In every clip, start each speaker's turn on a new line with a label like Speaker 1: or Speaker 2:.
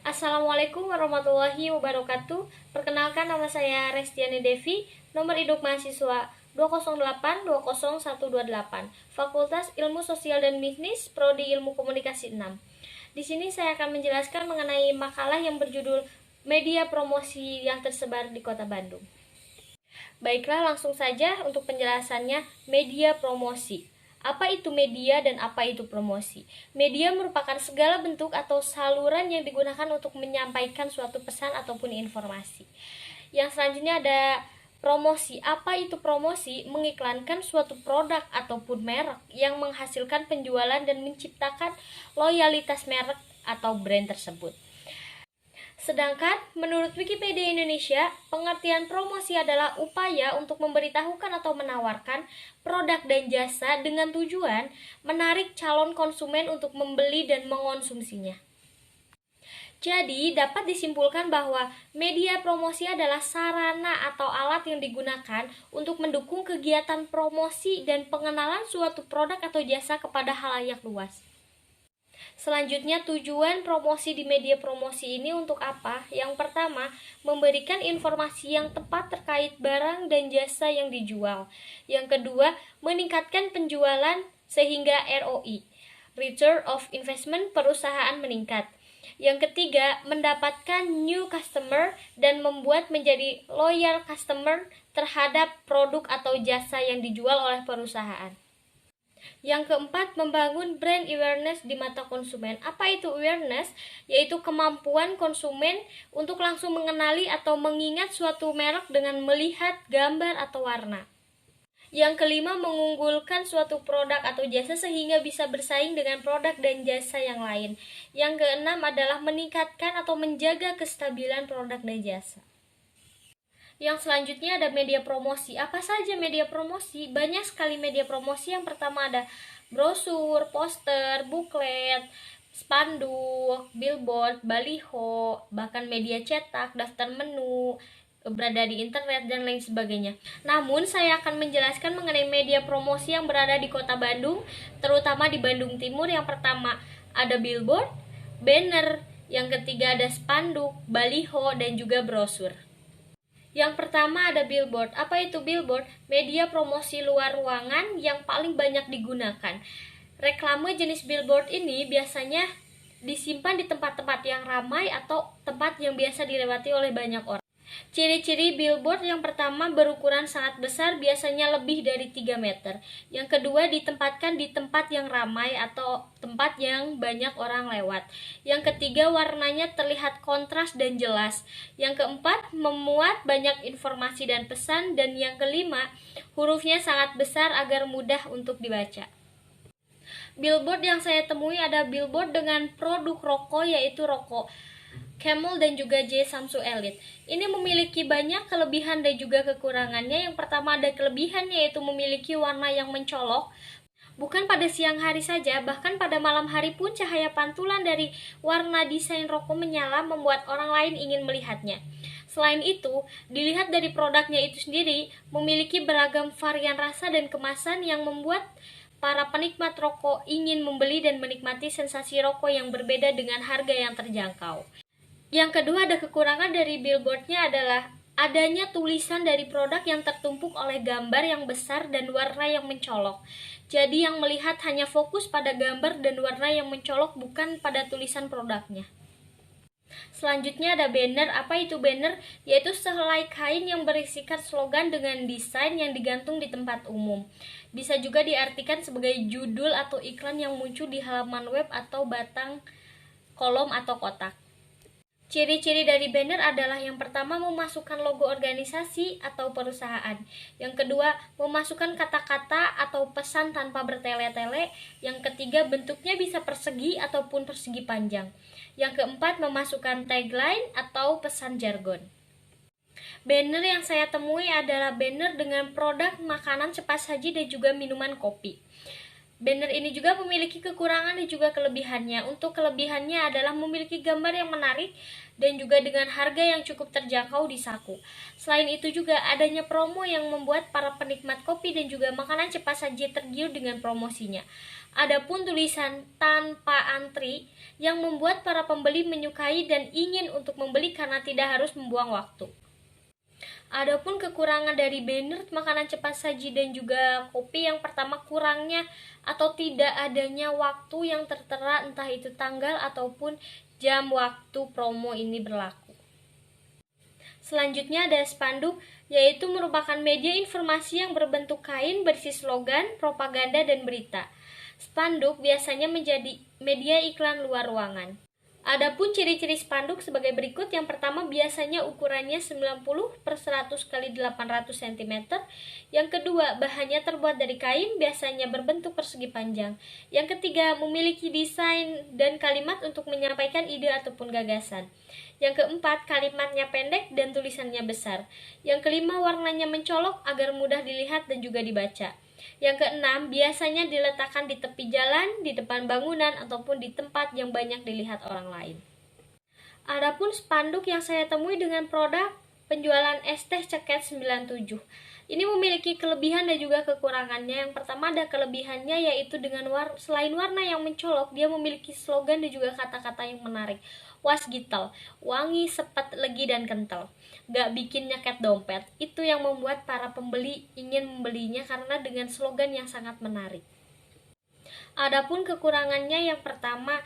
Speaker 1: Assalamualaikum warahmatullahi wabarakatuh. Perkenalkan, nama saya Restiani Devi, nomor induk mahasiswa 208201128, Fakultas Ilmu Sosial dan Bisnis, Prodi Ilmu Komunikasi 6. Di sini saya akan menjelaskan mengenai makalah yang berjudul Media Promosi yang tersebar di Kota Bandung. Baiklah, langsung saja untuk penjelasannya. Media promosi. Apa itu media dan apa itu promosi? Media merupakan segala bentuk atau saluran yang digunakan untuk menyampaikan suatu pesan ataupun informasi. Yang selanjutnya ada promosi. Apa itu promosi? Mengiklankan suatu produk ataupun merek yang menghasilkan penjualan dan menciptakan loyalitas merek atau brand tersebut. Sedangkan menurut Wikipedia Indonesia, pengertian promosi adalah upaya untuk memberitahukan atau menawarkan produk dan jasa dengan tujuan menarik calon konsumen untuk membeli dan mengonsumsinya. Jadi, dapat disimpulkan bahwa media promosi adalah sarana atau alat yang digunakan untuk mendukung kegiatan promosi dan pengenalan suatu produk atau jasa kepada khalayak luas. Selanjutnya, tujuan promosi di media promosi ini untuk apa? Yang pertama, memberikan informasi yang tepat terkait barang dan jasa yang dijual. Yang kedua, meningkatkan penjualan sehingga ROI, Return of Investment perusahaan meningkat. Yang ketiga, mendapatkan new customer dan membuat menjadi loyal customer terhadap produk atau jasa yang dijual oleh perusahaan. Yang keempat, membangun brand awareness di mata konsumen. Apa itu awareness? Yaitu kemampuan konsumen untuk langsung mengenali atau mengingat suatu merek dengan melihat gambar atau warna. Yang kelima, mengunggulkan suatu produk atau jasa sehingga bisa bersaing dengan produk dan jasa yang lain. Yang keenam adalah meningkatkan atau menjaga kestabilan produk dan jasa. Yang selanjutnya ada media promosi. Apa saja media promosi? Banyak sekali media promosi. Yang pertama ada brosur, poster, buklet, spanduk, billboard, baliho, bahkan media cetak, daftar menu, berada di internet, dan lain sebagainya. Namun, saya akan menjelaskan mengenai media promosi yang berada di Kota Bandung, terutama di Bandung Timur. Yang pertama ada billboard, banner, yang ketiga ada spanduk, baliho, dan juga brosur. Yang pertama ada billboard. Apa itu billboard? Media promosi luar ruangan yang paling banyak digunakan. Reklame jenis billboard ini biasanya disimpan di tempat-tempat yang ramai atau tempat yang biasa dilewati oleh banyak orang. Ciri-ciri billboard: yang pertama, berukuran sangat besar, biasanya lebih dari 3 meter. Yang kedua, ditempatkan di tempat yang ramai atau tempat yang banyak orang lewat. Yang ketiga, warnanya terlihat kontras dan jelas. Yang keempat, memuat banyak informasi dan pesan. Dan yang kelima, hurufnya sangat besar agar mudah untuk dibaca. Billboard yang saya temui ada billboard dengan produk rokok, yaitu rokok Camel dan juga J. Samsu Elite. Ini memiliki banyak kelebihan dan juga kekurangannya. Yang pertama ada kelebihannya, yaitu memiliki warna yang mencolok. Bukan pada siang hari saja, bahkan pada malam hari pun cahaya pantulan dari warna desain rokok menyala membuat orang lain ingin melihatnya. Selain itu, dilihat dari produknya itu sendiri, memiliki beragam varian rasa dan kemasan yang membuat para penikmat rokok ingin membeli dan menikmati sensasi rokok yang berbeda dengan harga yang terjangkau. Yang kedua, ada kekurangan dari billboardnya adalah adanya tulisan dari produk yang tertumpuk oleh gambar yang besar dan warna yang mencolok. Jadi yang melihat hanya fokus pada gambar dan warna yang mencolok, bukan pada tulisan produknya. Selanjutnya ada banner. Apa itu banner? Yaitu sehelai kain yang berisikan slogan dengan desain yang digantung di tempat umum. Bisa juga diartikan sebagai judul atau iklan yang muncul di halaman web atau batang kolom atau kotak. Ciri-ciri dari banner adalah yang pertama, memasukkan logo organisasi atau perusahaan. Yang kedua, memasukkan kata-kata atau pesan tanpa bertele-tele. Yang ketiga, bentuknya bisa persegi ataupun persegi panjang. Yang keempat, memasukkan tagline atau pesan jargon. Banner yang saya temui adalah banner dengan produk makanan cepat saji dan juga minuman kopi. Banner ini juga memiliki kekurangan dan juga kelebihannya. Untuk kelebihannya adalah memiliki gambar yang menarik dan juga dengan harga yang cukup terjangkau di saku. Selain itu juga adanya promo yang membuat para penikmat kopi dan juga makanan cepat saji tergiur dengan promosinya. Adapun tulisan tanpa antri yang membuat para pembeli menyukai dan ingin untuk membeli karena tidak harus membuang waktu. Adapun kekurangan dari banner makanan cepat saji dan juga kopi, yang pertama kurangnya atau tidak adanya waktu yang tertera, entah itu tanggal ataupun jam waktu promo ini berlaku. Selanjutnya ada spanduk, yaitu merupakan media informasi yang berbentuk kain berisi slogan, propaganda, dan berita. Spanduk biasanya menjadi media iklan luar ruangan. Adapun ciri-ciri spanduk sebagai berikut. Yang pertama, biasanya ukurannya 90/100 x 800 cm. Yang kedua, bahannya terbuat dari kain, biasanya berbentuk persegi panjang. Yang ketiga, memiliki desain dan kalimat untuk menyampaikan ide ataupun gagasan. Yang keempat, kalimatnya pendek dan tulisannya besar. Yang kelima, warnanya mencolok agar mudah dilihat dan juga dibaca. Yang keenam, biasanya diletakkan di tepi jalan, di depan bangunan, ataupun di tempat yang banyak dilihat orang lain. Adapun spanduk yang saya temui dengan produk penjualan es teh ceket 97. Ini memiliki kelebihan dan juga kekurangannya. Yang pertama, ada kelebihannya yaitu dengan selain warna yang mencolok, dia memiliki slogan dan juga kata-kata yang menarik. Wasgitel, wangi, sepet, legi, dan kental. Gak bikin nyeket dompet. Itu yang membuat para pembeli ingin membelinya karena dengan slogan yang sangat menarik. Adapun kekurangannya, yang pertama,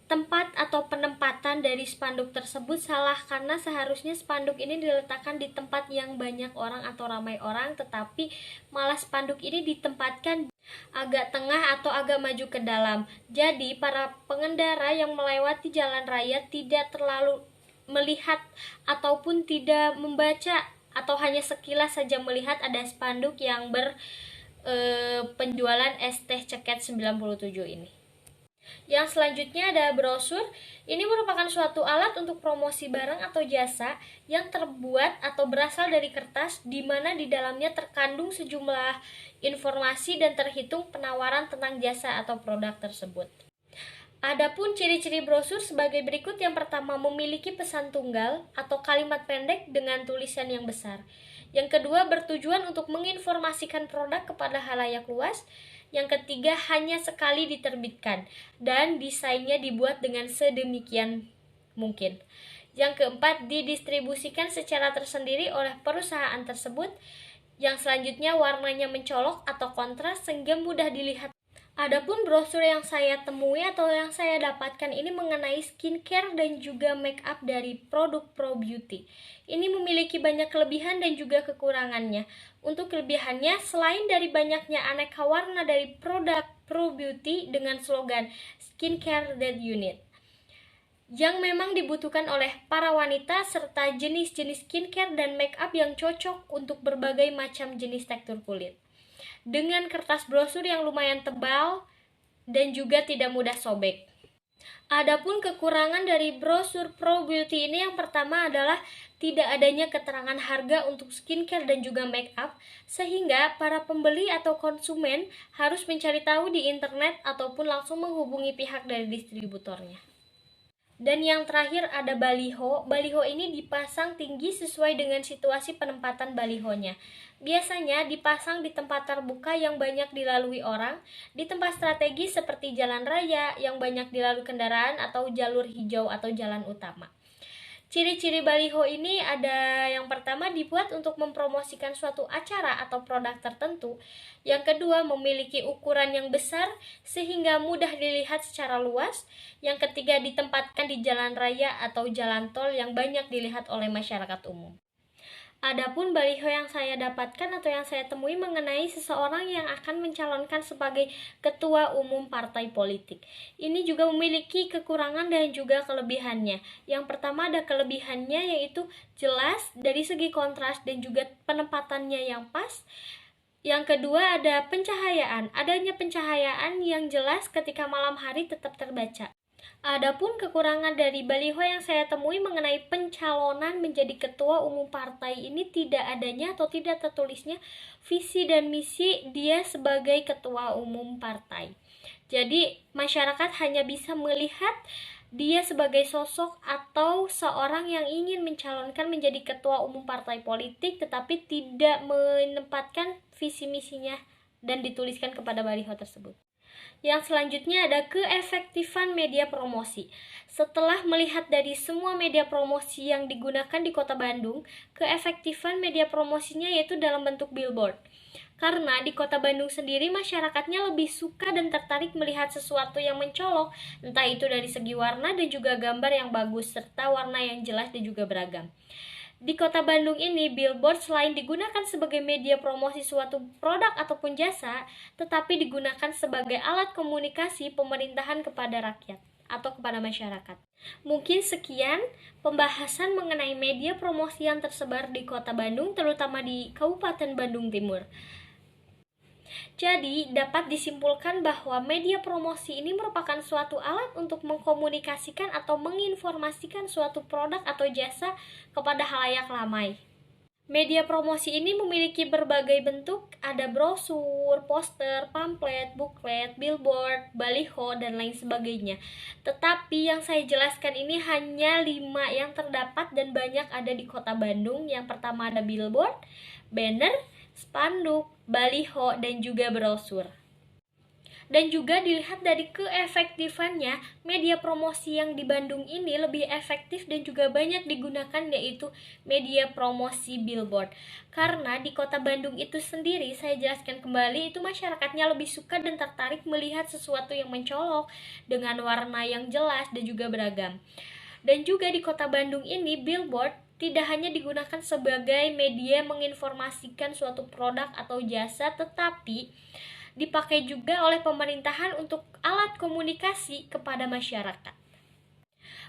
Speaker 1: tempat atau penempatan dari spanduk tersebut salah, karena seharusnya spanduk ini diletakkan di tempat yang banyak orang atau ramai orang, tetapi malah spanduk ini ditempatkan agak tengah atau agak maju ke dalam. Jadi para pengendara yang melewati jalan raya tidak terlalu melihat ataupun tidak membaca, atau hanya sekilas saja melihat ada spanduk yang penjualan es teh ceket 97 ini. Yang selanjutnya ada brosur. Ini merupakan suatu alat untuk promosi barang atau jasa yang terbuat atau berasal dari kertas, di mana di dalamnya terkandung sejumlah informasi dan terhitung penawaran tentang jasa atau produk tersebut. Adapun ciri-ciri brosur sebagai berikut. Yang pertama, memiliki pesan tunggal atau kalimat pendek dengan tulisan yang besar. Yang kedua, bertujuan untuk menginformasikan produk kepada halayak luas. Yang ketiga, hanya sekali diterbitkan dan desainnya dibuat dengan sedemikian mungkin. Yang keempat, didistribusikan secara tersendiri oleh perusahaan tersebut. Yang selanjutnya, warnanya mencolok atau kontras sehingga mudah dilihat. Adapun brosur yang saya temui atau yang saya dapatkan ini mengenai skincare dan juga make up dari produk Pro Beauty. Ini memiliki banyak kelebihan dan juga kekurangannya. Untuk kelebihannya, selain dari banyaknya aneka warna dari produk Pro Beauty dengan slogan Skincare That You Need, yang memang dibutuhkan oleh para wanita, serta jenis-jenis skincare dan make up yang cocok untuk berbagai macam jenis tekstur kulit. Dengan kertas brosur yang lumayan tebal dan juga tidak mudah sobek. Adapun kekurangan dari brosur Pro Beauty ini, yang pertama adalah tidak adanya keterangan harga untuk skincare dan juga make up, sehingga para pembeli atau konsumen harus mencari tahu di internet ataupun langsung menghubungi pihak dari distributornya. Dan yang terakhir ada baliho. Baliho ini dipasang tinggi sesuai dengan situasi penempatan balihonya. Biasanya dipasang di tempat terbuka yang banyak dilalui orang, di tempat strategis seperti jalan raya yang banyak dilalui kendaraan, atau jalur hijau atau jalan utama. Ciri-ciri baliho ini ada: yang pertama, dibuat untuk mempromosikan suatu acara atau produk tertentu. Yang kedua, memiliki ukuran yang besar sehingga mudah dilihat secara luas. Yang ketiga, ditempatkan di jalan raya atau jalan tol yang banyak dilihat oleh masyarakat umum. Adapun baliho yang saya dapatkan atau yang saya temui mengenai seseorang yang akan mencalonkan sebagai ketua umum partai politik. Ini juga memiliki kekurangan dan juga kelebihannya. Yang pertama, ada kelebihannya yaitu jelas dari segi kontras dan juga penempatannya yang pas. Yang kedua, ada pencahayaan. Adanya pencahayaan yang jelas ketika malam hari tetap terbaca. Adapun kekurangan dari baliho yang saya temui mengenai pencalonan menjadi ketua umum partai ini tidak adanya atau tidak tertulisnya visi dan misi dia sebagai ketua umum partai. Jadi masyarakat hanya bisa melihat dia sebagai sosok atau seorang yang ingin mencalonkan menjadi ketua umum partai politik tetapi tidak menempatkan visi misinya dan dituliskan kepada baliho tersebut. Yang selanjutnya ada keefektifan media promosi. Setelah melihat dari semua media promosi yang digunakan di Kota Bandung, keefektifan media promosinya yaitu dalam bentuk billboard. Karena di Kota Bandung sendiri masyarakatnya lebih suka dan tertarik melihat sesuatu yang mencolok, entah itu dari segi warna dan juga gambar yang bagus serta warna yang jelas dan juga beragam. Di Kota Bandung ini, billboard selain digunakan sebagai media promosi suatu produk ataupun jasa, tetapi digunakan sebagai alat komunikasi pemerintahan kepada rakyat atau kepada masyarakat. Mungkin sekian pembahasan mengenai media promosi yang tersebar di Kota Bandung, terutama di Kabupaten Bandung Timur. Jadi, dapat disimpulkan bahwa media promosi ini merupakan suatu alat untuk mengkomunikasikan atau menginformasikan suatu produk atau jasa kepada khalayak ramai. Media promosi ini memiliki berbagai bentuk, ada brosur, poster, pamflet, buklet, billboard, baliho, dan lain sebagainya. Tetapi yang saya jelaskan ini hanya 5 yang terdapat dan banyak ada di Kota Bandung. Yang pertama ada billboard, banner, spanduk, baliho, dan juga brosur. Dan juga dilihat dari keefektifannya, media promosi yang di Bandung ini lebih efektif dan juga banyak digunakan yaitu media promosi billboard. Karena di Kota Bandung itu sendiri, saya jelaskan kembali, itu masyarakatnya lebih suka dan tertarik melihat sesuatu yang mencolok dengan warna yang jelas dan juga beragam. Dan juga di Kota Bandung ini, billboard tidak hanya digunakan sebagai media menginformasikan suatu produk atau jasa, tetapi dipakai juga oleh pemerintahan untuk alat komunikasi kepada masyarakat.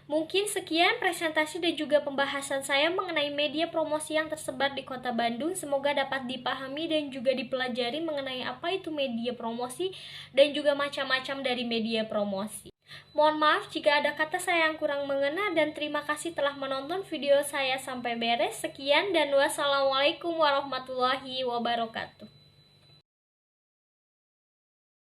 Speaker 1: Mungkin sekian presentasi dan juga pembahasan saya mengenai media promosi yang tersebar di Kota Bandung. Semoga dapat dipahami dan juga dipelajari mengenai apa itu media promosi dan juga macam-macam dari media promosi. Mohon maaf jika ada kata saya yang kurang mengena dan terima kasih telah menonton video saya sampai beres. Sekian dan wassalamualaikum warahmatullahi wabarakatuh.